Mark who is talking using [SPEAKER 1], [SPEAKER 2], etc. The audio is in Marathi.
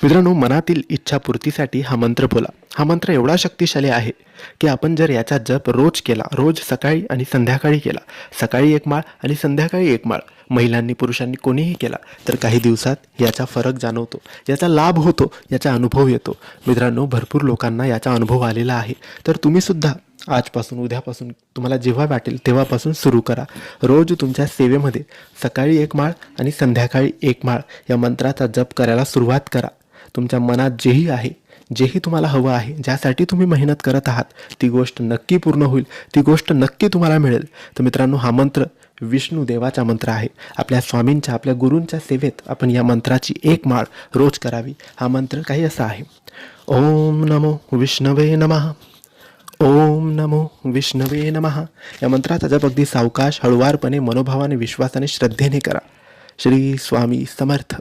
[SPEAKER 1] मित्रांनो, मनातील इच्छापूर्तीसाठी हा मंत्र बोला. हा मंत्र एवढा शक्तिशाली आहे की आपण जर याचा जप रोज केला, रोज सकाळी आणि संध्याकाळी केला, सकाळी एक माळ आणि संध्याकाळी एक माळ, महिलांनी पुरुषांनी कोणीही केला तर काही दिवसात याचा फरक जाणवतो, याचा लाभ होतो, याचा अनुभव येतो. मित्रांनो, भरपूर लोकांना याचा अनुभव आलेला आहे. तर तुम्हीसुद्धा आजपासून, उद्यापासून, तुम्हाला जेव्हा वाटेल तेव्हापासून सुरू करा. रोज तुमच्या सेवेमध्ये सकाळी एक माळ आणि संध्याकाळी एक माळ या मंत्राचा जप करायला सुरुवात करा. तुमच्या मनात जेही आहे, जेही तुम्हाला हवं आहे, ज्यासाठी तुम्ही मेहनत करत आहात, ती गोष्ट नक्की पूर्ण होईल, ती गोष्ट नक्की तुम्हाला मिळेल. तर मित्रांनो, हा मंत्र विष्णू देवाचा मंत्र आहे. आपल्या स्वामींच्या, आपल्या गुरूंच्या सेवेत आपण या मंत्राची एक माळ रोज करावी. हा मंत्र काही असा आहे: ओम नमो विष्णवे नमः, ओम नमो विष्णवे नमः. या मंत्राचा जप अगदी सावकाश, हळुवारपणे, मनोभावाने, विश्वासाने, श्रद्धेने करा. श्री स्वामी समर्थ.